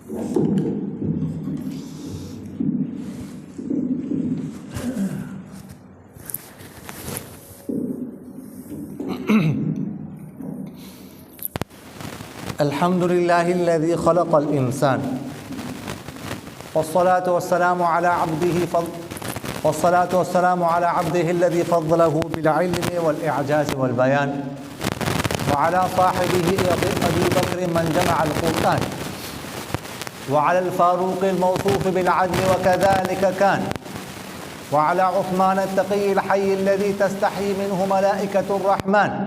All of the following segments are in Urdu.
الحمد لله الذي خلق الإنسان والصلاة والسلام على عبده الذي فضله بالعلم والإعجاز والبيان وعلى صاحبه أبي بكر من جمع القرآن وعلى الفاروق الموصوف بالعدل وكذلك كان وعلى عثمان التقي الحي الذي تستحي منه ملائكة الرحمن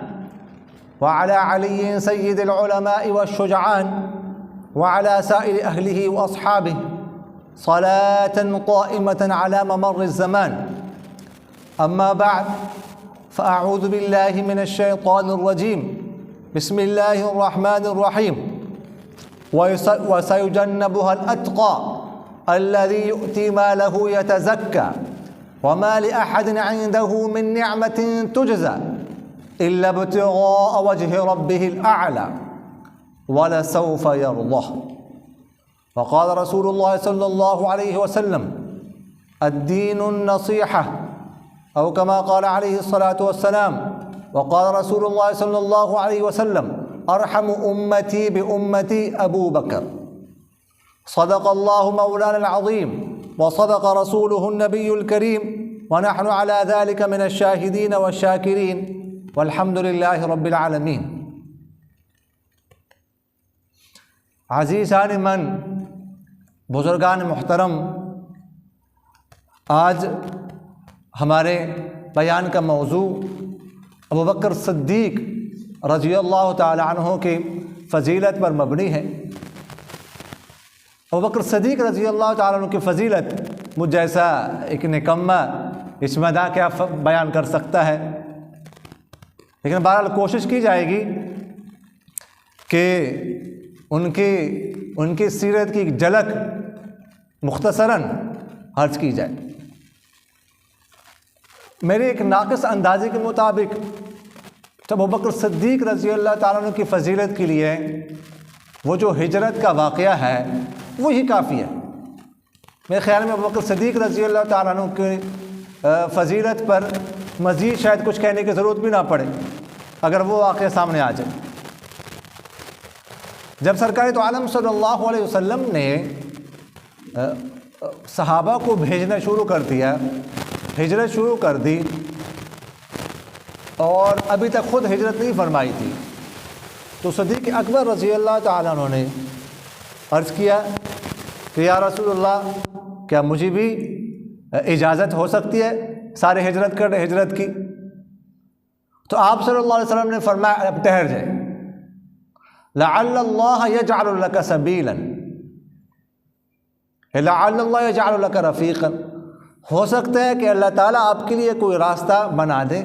وعلى علي سيد العلماء والشجعان وعلى سائر أهله وأصحابه صلاة قائمة على ممر الزمان. أما بعد فأعوذ بالله من الشيطان الرجيم. بسم الله الرحمن الرحيم. وسيجنبها الأتقى الذي يؤتي ماله يتزكى وما لأحد عنده من نعمة تجزى إلا ابتغاء وجه ربه الأعلى ولسوف يرضى. وقال رسول الله صلى الله عليه وسلم الدين النصيحة أو كما قال عليه الصلاة والسلام. وقال رسول الله صلى الله عليه وسلم أرحم أمتي بأمتي أبو بكر. صدق الله مولانا العظيم وصدق رسوله النبي الكريم ونحن على ذلك من الشاهدين والشاكرين والحمد للہ رب العالمین. عزیزان من، بزرگان محترم، آج ہمارے بیان کا موضوع ابوبکر صدیق رضی اللہ تعالی عنہ کی فضیلت پر مبنی ہے. ابوبکر صدیق رضی اللہ تعالی عنہ کی فضیلت مجھ جیسا ایک نکمہ اس مدح کیا بیان کر سکتا ہے، لیکن بہرحال کوشش کی جائے گی کہ ان کی سیرت کی ایک جھلک مختصراً عرض کی جائے. میرے ایک ناقص اندازے کے مطابق جب ابوبکر صدیق رضی اللہ تعالیٰ عنہ کی فضیلت کے لیے وہ جو ہجرت کا واقعہ ہے وہی کافی ہے. میرے خیال میں ابوبکر صدیق رضی اللہ تعالیٰ عنہ کی فضیلت پر مزید شاید کچھ کہنے کی ضرورت بھی نہ پڑے اگر وہ واقعہ سامنے آ جائے. جب سرکار تو عالم صلی اللہ علیہ وسلم نے صحابہ کو بھیجنا شروع کر دیا، ہجرت شروع کر دی، اور ابھی تک خود ہجرت نہیں فرمائی تھی، تو صدیق اکبر رضی اللہ تعالیٰ عنہ نے عرض کیا کہ یا رسول اللہ، کیا مجھے بھی اجازت ہو سکتی ہے سارے ہجرت کی؟ تو آپ صلی اللہ علیہ وسلم نے فرمایا اب ٹھہر جائے، لعل اللہ یجعل لک سبیلا، لعل اللہ یجعل لک رفیقا، ہو سکتا ہے کہ اللہ تعالیٰ آپ کے لیے کوئی راستہ بنا دے،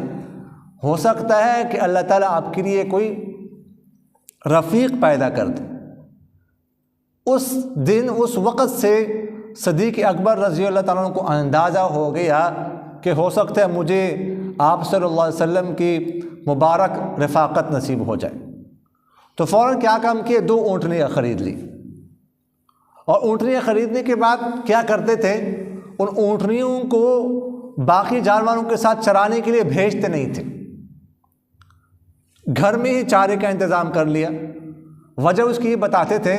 ہو سکتا ہے کہ اللہ تعالیٰ آپ کے لیے کوئی رفیق پیدا کر دے. اس دن اس وقت سے صدیق اکبر رضی اللہ تعالیٰ عنہ کو اندازہ ہو گیا کہ ہو سکتا ہے مجھے آپ صلی اللہ علیہ وسلم کی مبارک رفاقت نصیب ہو جائے. تو فوراً کیا کام کیے، 2 اونٹنیاں خرید لی، اور اونٹنیاں خریدنے کے بعد کیا کرتے تھے، ان اونٹنیوں کو باقی جانوروں کے ساتھ چرانے کے لیے بھیجتے نہیں تھے، گھر میں ہی چارے کا انتظام کر لیا. وجہ اس کی یہ بتاتے تھے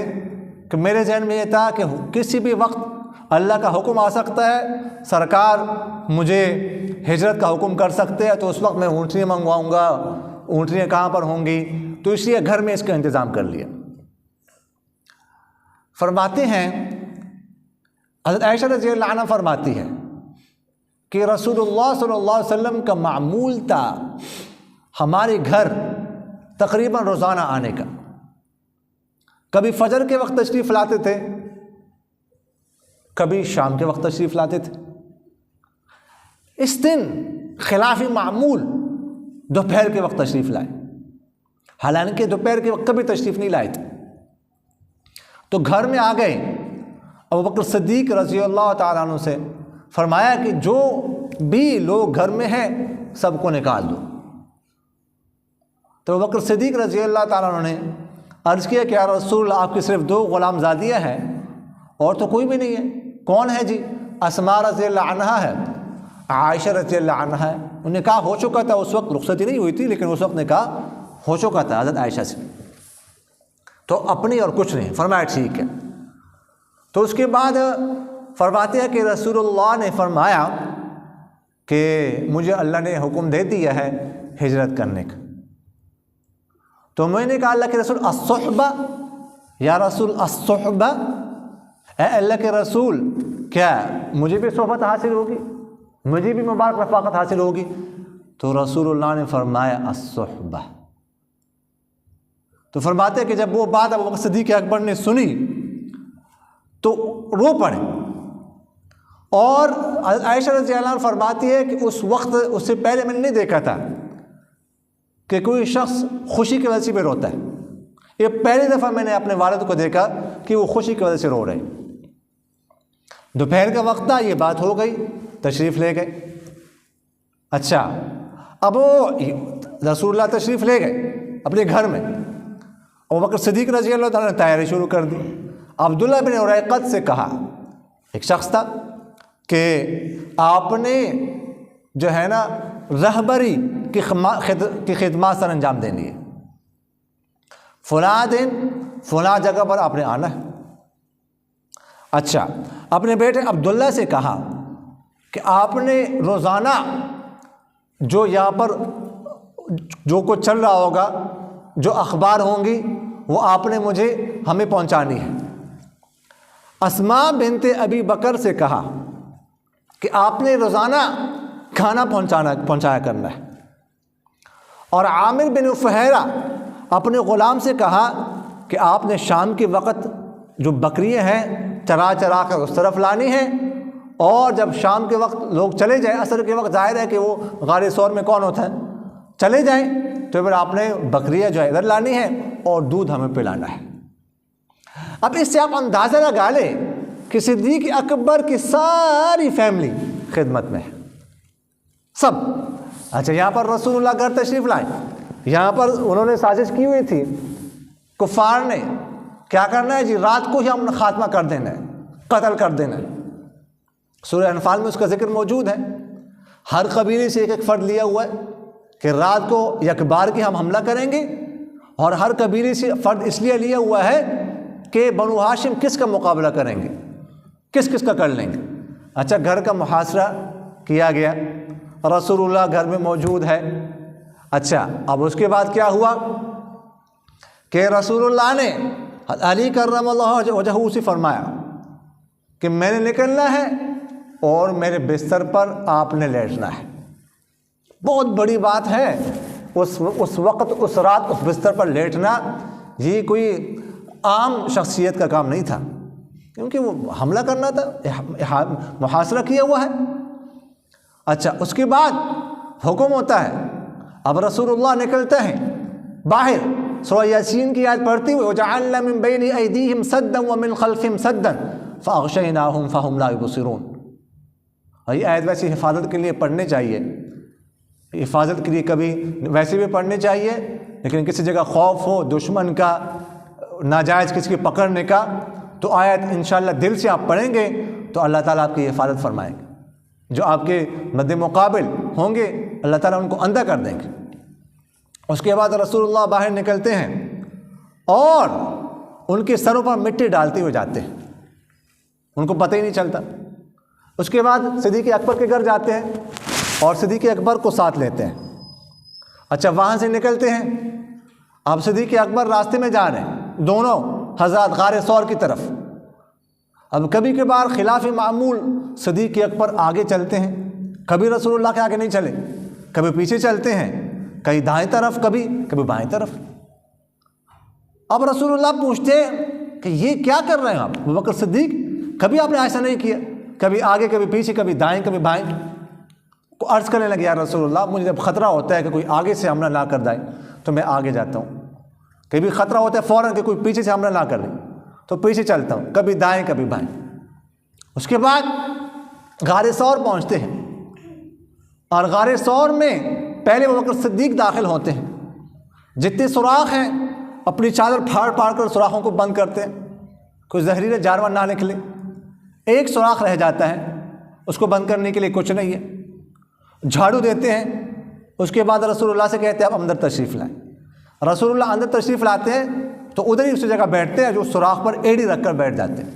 کہ میرے ذہن میں یہ تھا کہ کسی بھی وقت اللہ کا حکم آ سکتا ہے، سرکار مجھے ہجرت کا حکم کر سکتے ہیں، تو اس وقت میں اونٹنیاں منگواؤں گا، اونٹنیاں کہاں پر ہوں گی، تو اس لیے گھر میں اس کا انتظام کر لیا. فرماتے ہیں حضرت عائشہ رضی اللہ عنہ فرماتی ہے کہ رسول اللہ صلی اللہ علیہ وسلم کا معمول تھا ہمارے گھر تقریباً روزانہ آنے کا. کبھی فجر کے وقت تشریف لاتے تھے، کبھی شام کے وقت تشریف لاتے تھے. اس دن خلاف معمول دوپہر کے وقت تشریف لائے، حالانکہ دوپہر کے وقت کبھی تشریف نہیں لائے تھے. تو گھر میں آ گئے، ابوبکر صدیق رضی اللہ تعالیٰ عنہ سے فرمایا کہ جو بھی لوگ گھر میں ہیں سب کو نکال دو. تو ابوبکر صدیق رضی اللہ تعالیٰ عنہ نے عرض کیا کہ یا رسول اللہ، آپ کی صرف 2 غلام زادیاں ہیں اور تو کوئی بھی نہیں ہے. کون ہے جی؟ اسماء رضی اللہ عنہا ہے، عائشہ رضی اللہ عنہا ہے. نکاح ہو چکا تھا اس وقت، رخصتی نہیں ہوئی تھی لیکن اس وقت نکاح ہو چکا تھا حضرت عائشہ سے. تو اپنی اور کچھ نہیں. فرمایا ٹھیک ہے. تو اس کے بعد فرماتے ہیں کہ رسول اللہ نے فرمایا کہ مجھے اللہ نے حکم دے دیا ہے ہجرت کرنے کا. تو میں نے کہا اللہ کے رسول الصحبہ، یا رسول الصحبہ، اے اللہ کے رسول کیا مجھے بھی صحبت حاصل ہوگی، مجھے بھی مبارک رفاقت حاصل ہوگی؟ تو رسول اللہ نے فرمایا الصحبہ. تو فرماتے ہیں کہ جب وہ بات ابو بکر صدیق اکبر نے سنی تو رو پڑے. اور عائشہ رضی اللہ عنہ فرماتی ہے کہ اس وقت، اس سے پہلے میں نے نہیں دیکھا تھا کہ کوئی شخص خوشی کی وجہ سے بھی روتا ہے. یہ پہلی دفعہ میں نے اپنے والد کو دیکھا کہ وہ خوشی کی وجہ سے رو رہے. دوپہر کا وقت تھا، یہ بات ہو گئی، تشریف لے گئے. اچھا، اب وہ رسول اللہ تشریف لے گئے اپنے گھر میں. ابو بکر صدیق رضی اللہ تعالیٰ نے تیاری شروع کر دی. عبداللہ بن اریقط سے کہا، ایک شخص تھا، کہ آپ نے جو ہے نا رہبری کی خدمات سر انجام دینی ہے. فلاں دن فلاں جگہ پر آپ نے آنا ہے. اچھا، اپنے بیٹے عبداللہ سے کہا کہ آپ نے روزانہ جو یہاں پر جو کچھ چل رہا ہوگا، جو اخبار ہوں گی، وہ آپ نے ہمیں پہنچانی ہے. اسماء بنت ابی بکر سے کہا کہ آپ نے روزانہ کھانا پہنچایا کرنا ہے. اور عامر بن فہیرہ اپنے غلام سے کہا کہ آپ نے شام کے وقت جو بکریاں ہیں چرا کر اس طرف لانی ہیں، اور جب شام کے وقت لوگ چلے جائیں، عصر کے وقت ظاہر ہے کہ وہ غار ثور میں کون ہوتا ہے، چلے جائیں، تو پھر آپ نے بکریاں جو ہے ادھر لانی ہے اور دودھ ہمیں پلانا ہے. اب اس سے آپ اندازہ لگا لیں کہ صدیق اکبر کی ساری فیملی خدمت میں ہے، سب. اچھا، یہاں پر رسول اللہ گھر تشریف لائے. یہاں پر انہوں نے سازش کی ہوئی تھی، کفار نے کیا کرنا ہے جی، رات کو ہی ہم نے خاتمہ کر دینا ہے، قتل کر دینا ہے. سورہ انفال میں اس کا ذکر موجود ہے. ہر قبیلے سے ایک ایک فرد لیا ہوا ہے کہ رات کو یکبار کی ہم حملہ کریں گے، اور ہر قبیلے سے فرد اس لیے لیا ہوا ہے کہ بنو ہاشم کس کا مقابلہ کریں گے، کس کس کا کر لیں گے. اچھا، گھر کا محاصرہ کیا گیا، رسول اللہ گھر میں موجود ہے. اچھا، اب اس کے بعد کیا ہوا کہ رسول اللہ نے علی کرم اللہ وجہہ سے فرمایا کہ میں نے نکلنا ہے اور میرے بستر پر آپ نے لیٹنا ہے. بہت بڑی بات ہے. اس وقت، اس رات، اس بستر پر لیٹنا یہ کوئی عام شخصیت کا کام نہیں تھا، کیونکہ وہ حملہ کرنا تھا، محاصرہ کیا ہوا ہے. اچھا، اس کے بعد حکم ہوتا ہے، اب رسول اللہ نکلتے ہیں باہر، سورہ یاسین کی آیت پڑھتی ہوئے وَجَعَلْنَا مِن بَيْنِ أَيْدِيهِمْ سَدًّا وَمِنْ خَلْفِهِمْ سَدًّا فَأَغْشَيْنَاهُمْ فَهُمْ لَا يُبْصِرُونَ. اور یہ آیت ویسے حفاظت کے لیے پڑھنے چاہیے، حفاظت کے لیے کبھی ویسے بھی پڑھنے چاہیے، لیکن کسی جگہ خوف ہو دشمن کا، ناجائز کسی کے پکڑنے کا، تو آیت انشاءاللہ دل سے آپ پڑھیں گے تو اللہ تعالیٰ آپ کی حفاظت فرمائیں گے. جو آپ کے مد مقابل ہوں گے اللہ تعالیٰ ان کو اندھا کر دیں گے. اس کے بعد رسول اللہ باہر نکلتے ہیں اور ان کے سروں پر مٹی ڈالتے ہوئے جاتے ہیں، ان کو پتہ ہی نہیں چلتا. اس کے بعد صدیق اکبر کے گھر جاتے ہیں اور صدیق اکبر کو ساتھ لیتے ہیں. اچھا، وہاں سے نکلتے ہیں، اب صدیق اکبر راستے میں جا رہے ہیں، دونوں حضرات غار ثور کی طرف. اب کبھی کبھار خلاف معمول صدیق اکبر آگے چلتے ہیں، کبھی رسول اللہ کے آگے نہیں چلے، کبھی پیچھے چلتے ہیں، کہیں دائیں طرف، کبھی بائیں طرف. اب رسول اللہ پوچھتے ہیں کہ یہ کیا کر رہے ہیں آپ؟ ابو بکر صدیق، کبھی آپ نے ایسا نہیں کیا، کبھی آگے کبھی پیچھے، کبھی دائیں کبھی بائیں. کو عرض کرنے لگے یا رسول اللہ، مجھے جب خطرہ ہوتا ہے کہ کوئی آگے سے حملہ نہ کر دائے تو میں آگے جاتا ہوں، کبھی خطرہ ہوتا ہے فوراً کہ کوئی پیچھے سے حملہ نہ کر دے تو پیچھے چلتا ہوں، کبھی دائیں کبھی بائیں. اس کے بعد غار ثور پہنچتے ہیں اور غار ثور میں پہلے ابو بکر صدیق داخل ہوتے ہیں. جتنے سوراخ ہیں اپنی چادر پھاڑ کر سوراخوں کو بند کرتے ہیں، کوئی زہریلا جانور نہ نکلے. ایک سوراخ رہ جاتا ہے، اس کو بند کرنے کے لیے کچھ نہیں ہے، جھاڑو دیتے ہیں، اس کے بعد رسول اللہ سے کہتے ہیں آپ اندر تشریف لائیں۔ رسول اللہ اندر تشریف لاتے ہیں تو ادھر ہی اسی جگہ بیٹھتے ہیں جو سوراخ پر ایڑی رکھ کر بیٹھ جاتے ہیں۔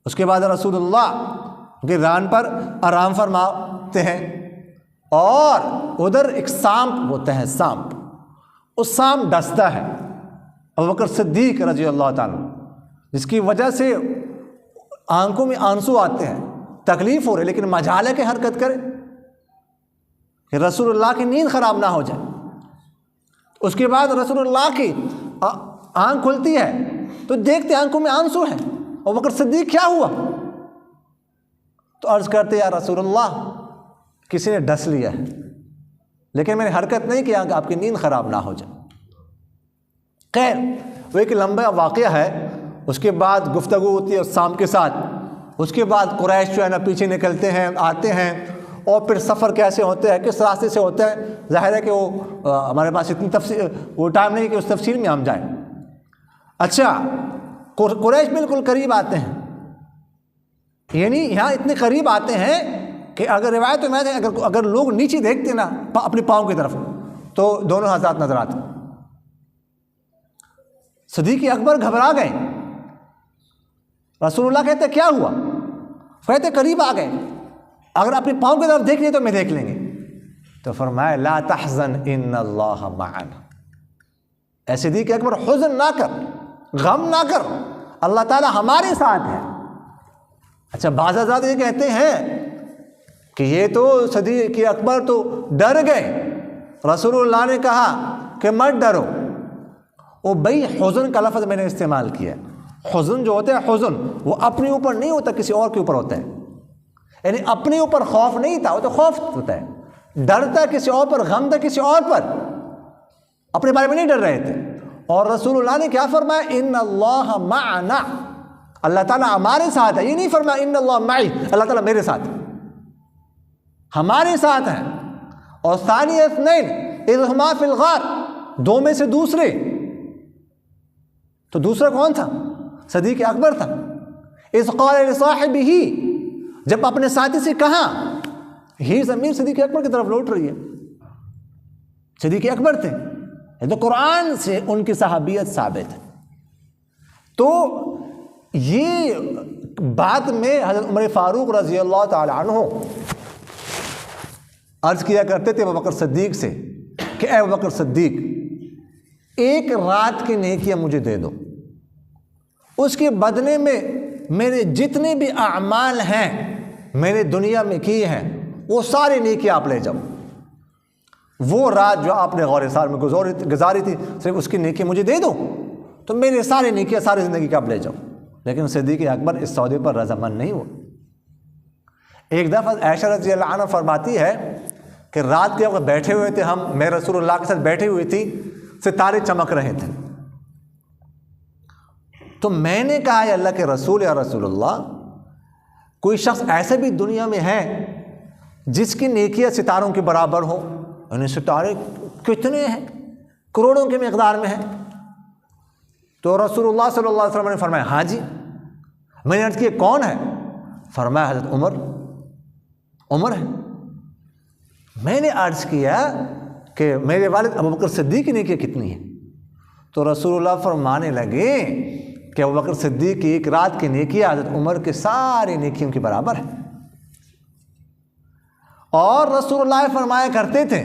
اس کے بعد رسول اللہ کے ران پر آرام فرماتے ہیں، اور ادھر ایک سانپ ہوتا ہے، سانپ، اس سانپ ڈستا ہے ابوبکر صدیق رضی اللہ تعالیٰ، جس کی وجہ سے آنکھوں میں آنسو آتے ہیں، تکلیف ہو رہی، لیکن مجال ہے کہ حرکت کرے کہ رسول اللہ کی نیند خراب نہ ہو جائے۔ اس کے بعد رسول اللہ کی آنکھ کھلتی ہے تو دیکھتے آنکھوں میں آنسو ہیں، ابوبکر صدیق کیا ہوا؟ تو عرض کرتے یا رسول اللہ کسی نے ڈس لیا ہے، لیکن میں نے حرکت نہیں کیا کہ آپ کی نیند خراب نہ ہو جائے۔ خیر، وہ ایک لمبا واقعہ ہے۔ اس کے بعد گفتگو ہوتی ہے اس سانپ کے ساتھ، اس کے بعد قریش جو ہے نا پیچھے نکلتے ہیں، آتے ہیں، اور پھر سفر کیسے ہوتا ہے، کس راستے سے ہوتا ہے، ظاہر ہے کہ وہ ہمارے پاس اتنی تفصیل وہ ٹائم نہیں کہ اس تفصیل میں ہم جائیں۔ اچھا، قریش بالکل قریب آتے ہیں، یعنی یہاں اتنے قریب آتے ہیں کہ اگر روایت میں اگر لوگ نیچے دیکھتے نا اپنے پاؤں کی طرف تو دونوں حضرات نظر آتے۔ صدیق اکبر گھبرا گئے، رسول اللہ کہتے کیا ہوا؟ کہتے قریب آ گئے، اگر اپنے پاؤں کی طرف دیکھ لیں تو میں دیکھ لیں گے۔ تو فرمایا لا تحزن ان اللہ معنا، اے صدیق اکبر حزن نہ کر، غم نہ کر، اللہ تعالی ہمارے ساتھ ہے۔ اچھا، بعض حضرات یہ کہتے ہیں کہ یہ تو صدیق اکبر تو ڈر گئے، رسول اللہ نے کہا کہ مت ڈرو۔ وہ بھائی حزن کا لفظ میں نے استعمال کیا، حزن جو ہوتا ہے حزن وہ اپنے اوپر نہیں ہوتا، کسی اور کے اوپر ہوتا ہے، یعنی اپنے اوپر خوف نہیں تھا، وہ تو خوف ہوتا ہے، ڈرتا کسی اور پر، غم تھا کسی اور پر، اپنے بارے میں نہیں ڈر رہے تھے۔ اور رسول اللہ نے کیا فرمایا؟ ان اللہ معنا، اللہ تعالیٰ ہمارے ساتھ ہے، یہ نہیں فرمایا ان اللہ معی، اللہ تعالیٰ میرے ساتھ ہے، ہمارے ساتھ ہے۔ اور ثانی اثنین اذ ہما فی الغار، دو میں سے دوسرے، تو دوسرا کون تھا؟ صدیق اکبر تھا۔ اذ قال لصاحبہ، جب اپنے ساتھی سے کہا، ہی ضمیر صدیق اکبر کی طرف لوٹ رہی ہے، صدیق اکبر تھے، یہ تو قرآن سے ان کی صحابیت ثابت ہے۔ تو یہ بعد میں حضرت عمر فاروق رضی اللہ تعالی عنہ عرض کیا کرتے تھے ابوبکر صدیق سے کہ اے ابوبکر صدیق، ایک رات کی نیکیاں مجھے دے دو، اس کے بدلے میں میرے جتنے بھی اعمال ہیں میں نے دنیا میں کیے ہیں وہ سارے نیکیاں آپ لے جاؤ۔ وہ رات جو آپ نے غور سار میں گزاری تھی، صرف اس کی نیکی مجھے دے دو تو میرے سارے نیکیاں ساری زندگی کا آپ لے جاؤ۔ لیکن صدیق اکبر اس سودے پر رضامند نہیں ہوا۔ ایک دفعہ عائشہ رضی اللہ عنہ فرماتی ہے کہ رات کے وقت بیٹھے ہوئے تھے ہم، میں رسول اللہ کے ساتھ بیٹھی ہوئی تھی، ستارے چمک رہے تھے، تو میں نے کہا یا اللہ کے رسول، یا رسول اللہ، کوئی شخص ایسا بھی دنیا میں ہے جس کی نیکیاں ستاروں کے برابر ہو؟ یعنی ستارے کتنے ہیں؟ کروڑوں کی مقدار میں ہیں۔ تو رسول اللہ صلی اللہ علیہ وسلم نے فرمایا ہاں جی۔ میں نے عرض کیا کون ہے؟ فرمایا حضرت عمر ہے۔ میں نے عرض کیا کہ میرے والد ابوبکر صدیق کی نیکیاں کتنی ہیں؟ تو رسول اللہ فرمانے لگے کہ ابوبکر صدیق کی ایک رات کی نیکیاں حضرت عمر کے سارے نیکیوں کے برابر ہے۔ اور رسول اللہ فرمایا کرتے تھے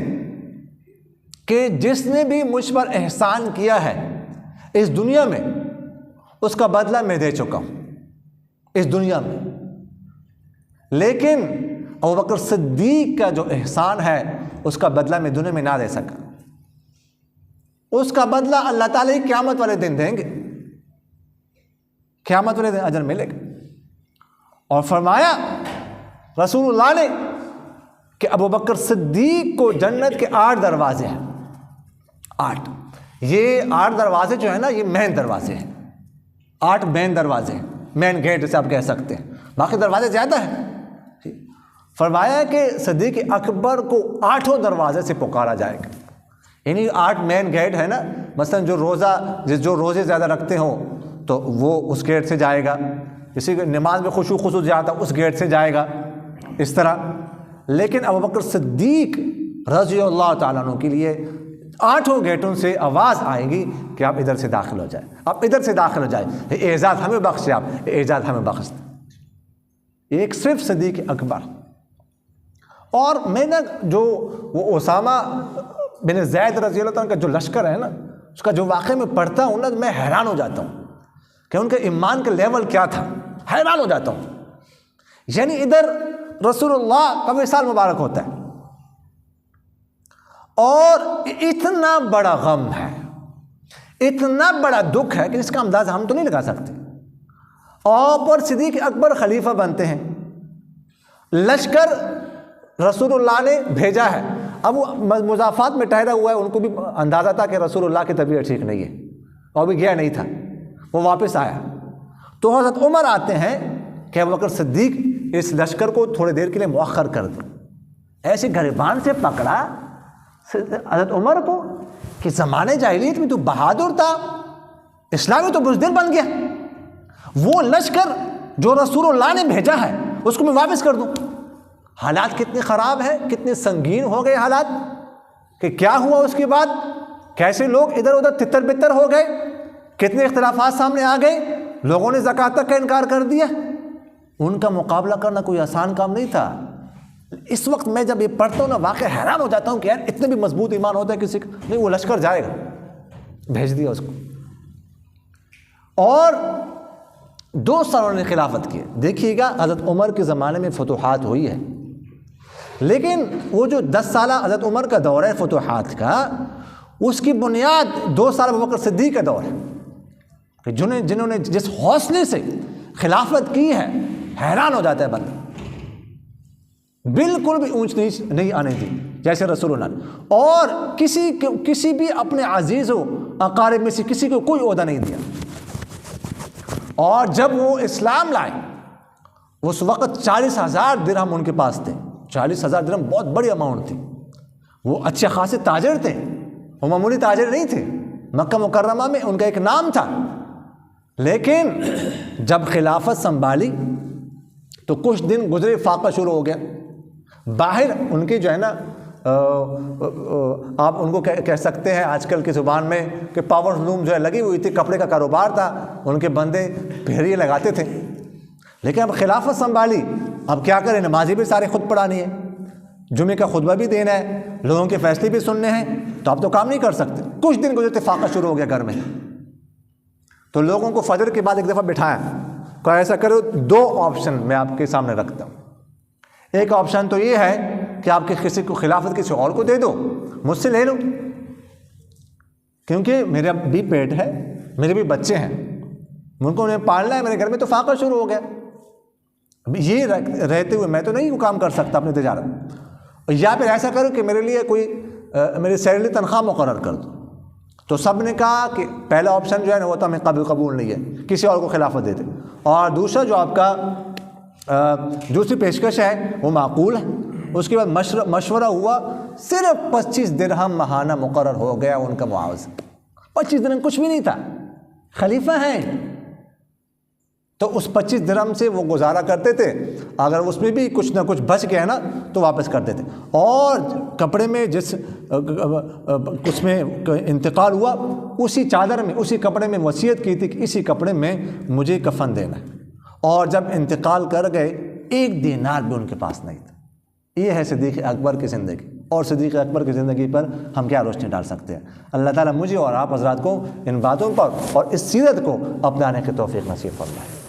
کہ جس نے بھی مجھ پر احسان کیا ہے اس دنیا میں، اس کا بدلہ میں دے چکا ہوں اس دنیا میں، لیکن ابوبکر صدیق کا جو احسان ہے اس کا بدلہ میں دنیا میں نہ دے سکا، اس کا بدلہ اللہ تعالیٰ قیامت والے دن دیں گے، قیامت والے دن اجر ملے گا۔ اور فرمایا رسول اللہ نے کہ ابوبکر صدیق کو جنت کے 8 دروازے ہیں، 8، یہ 8 دروازے جو ہیں نا یہ مین دروازے ہیں، 8 مین دروازے ہیں، مین گیٹ جسے آپ کہہ سکتے ہیں، باقی دروازے زیادہ ہیں۔ فرمایا کہ صدیق اکبر کو 8 دروازے سے پکارا جائے گا، یعنی 8 مین گیٹ ہے نا، مثلا جو روزے زیادہ رکھتے ہوں تو وہ اس گیٹ سے جائے گا، کسی کو نماز میں خشوع خضوع جاتا اس گیٹ سے جائے گا اس طرح. لیکن ابوبکر صدیق رضی اللہ تعالیٰ عنہ کے لیے 8 گیٹوں سے آواز آئے گی کہ آپ ادھر سے داخل ہو جائیں, آپ ادھر سے داخل ہو جائیں, اعزاز ہمیں بخشے, آپ اعزاز ہمیں بخش دیں. ایک صرف صدیق اکبر. اور میں نے جو وہ اسامہ بن زید رضی اللہ عنہ کا جو لشکر ہے نا, اس کا جو واقعے میں پڑھتا ہوں نا, میں حیران ہو جاتا ہوں کہ ان کے ایمان کا لیول کیا تھا, حیران ہو جاتا ہوں. یعنی ادھر رسول اللہ کا وصال مبارک ہوتا ہے اور اتنا بڑا غم ہے, اتنا بڑا دکھ ہے کہ جس کا اندازہ ہم تو نہیں لگا سکتے. اور پر صدیق اکبر خلیفہ بنتے ہیں, لشکر رسول اللہ نے بھیجا ہے. اب وہ مضافات میں ٹھہرا ہوا ہے, ان کو بھی اندازہ تھا کہ رسول اللہ کی طبیعت ٹھیک نہیں ہے, اور بھی گیا نہیں تھا, وہ واپس آیا. تو حضرت عمر آتے ہیں کہ ابوبکر صدیق اس لشکر کو تھوڑی دیر کے لیے مؤخر کر دیں. ایسے گریبان سے پکڑا حضرت عمر کو کہ زمانے جاہلیت میں تو بہادر تھا, اسلامی تو بزدل بن گیا, وہ لشکر جو رسول اللہ نے بھیجا ہے اس کو میں واپس کر دوں. حالات کتنے خراب ہیں, کتنے سنگین ہو گئے حالات, کہ کیا ہوا اس کے بعد, کیسے لوگ ادھر ادھر تتر بتر ہو گئے, کتنے اختلافات سامنے آ گئے, لوگوں نے زکوٰۃ تک کا انکار کر دیا. ان کا مقابلہ کرنا کوئی آسان کام نہیں تھا. اس وقت میں جب یہ پڑھتا ہوں نا, واقعہ حیران ہو جاتا ہوں کہ یار اتنے بھی مضبوط ایمان ہوتا ہے کسی کا نہیں. وہ لشکر جائے گا, بھیج دیا اس کو. اور 2 سالوں نے خلافت کی. دیکھیے گا حضرت عمر کے زمانے میں فتوحات ہوئی ہے, لیکن وہ جو 10 سالہ حضرت عمر کا دور ہے فتوحات کا, اس کی بنیاد 2 سال ابوبکر صدیق کا دور ہے, کہ جنہوں نے جس حوصلے سے خلافت کی ہے, حیران ہو جاتا ہے بندہ. بالکل بھی اونچ نیچ نہیں آنے دی جیسے رسول اللہ نے, اور کسی بھی اپنے عزیز و اقارب میں سے کسی کو کوئی عہدہ نہیں دیا. اور جب وہ اسلام لائے, اس وقت 40,000 درہم ان کے پاس تھے. 40,000 درہم بہت بڑی اماؤنٹ تھی. وہ اچھے خاصے تاجر تھے, وہ معمولی تاجر نہیں تھے. مکہ مکرمہ میں ان کا ایک نام تھا. لیکن جب خلافت سنبھالی تو کچھ دن گزرے, فاقہ شروع ہو گیا. باہر ان کی جو ہے نا, آپ ان کو کہہ سکتے ہیں آج کل کی زبان میں کہ پاور لوم جو ہے لگی ہوئی تھی, کپڑے کا کاروبار تھا, ان کے بندے پھیریے لگاتے تھے. لیکن اب خلافت سنبھالی, اب کیا کریں, نمازی بھی سارے خود پڑھانی ہے, جمعے کا خطبہ بھی دینا ہے, لوگوں کے فیصلے بھی سننے ہیں, تو اب تو کام نہیں کر سکتے. کچھ دن گزرتے فاقہ شروع ہو گیا گھر میں. تو لوگوں کو فجر کے بعد ایک دفعہ بٹھایا, کہ ایسا کرو, 2 آپشن میں آپ کے سامنے رکھتا ہوں. ایک آپشن تو یہ ہے کہ آپ کے کسی کو خلافت کسی اور کو دے دو, مجھ سے لے لو, کیونکہ میرا بھی پیٹ ہے, میرے بھی بچے ہیں, ان کو انہیں پالنا ہے. میرے گھر میں تو فاقہ شروع ہو گیا. یہ رہتے ہوئے میں تو نہیں وہ کام کر سکتا اپنی تجارت. یا پھر ایسا کرو کہ میرے لیے کوئی میری سیلری تنخواہ مقرر کر دو. تو سب نے کہا کہ پہلا آپشن جو ہے نا وہ تو ہمیں قبول نہیں ہے, کسی اور کو خلافت دے دے. اور دوسرا جو آپ کا دوسری پیشکش ہے وہ معقول ہے. اس کے بعد مشورہ ہوا, صرف 25 درہم ماہانہ مقرر ہو گیا ان کا معاوضہ. 25 درہم کچھ بھی نہیں تھا, خلیفہ ہیں. تو اس 25 درہم سے وہ گزارا کرتے تھے. اگر اس میں بھی کچھ نہ کچھ بچ گیا نا تو واپس کرتے تھے. اور کپڑے میں جس اس میں انتقال ہوا, اسی چادر میں, اسی کپڑے میں وصیت کی تھی کہ اسی کپڑے میں مجھے کفن دینا ہے. اور جب انتقال کر گئے 1 دینار بھی ان کے پاس نہیں تھا. یہ ہے صدیق اکبر کی زندگی. اور صدیق اکبر کی زندگی پر ہم کیا روشنی ڈال سکتے ہیں. اللہ تعالیٰ مجھے اور آپ حضرات کو ان باتوں پر اور اس سیرت کو اپنانے کی توفیق نصیب فرمائے.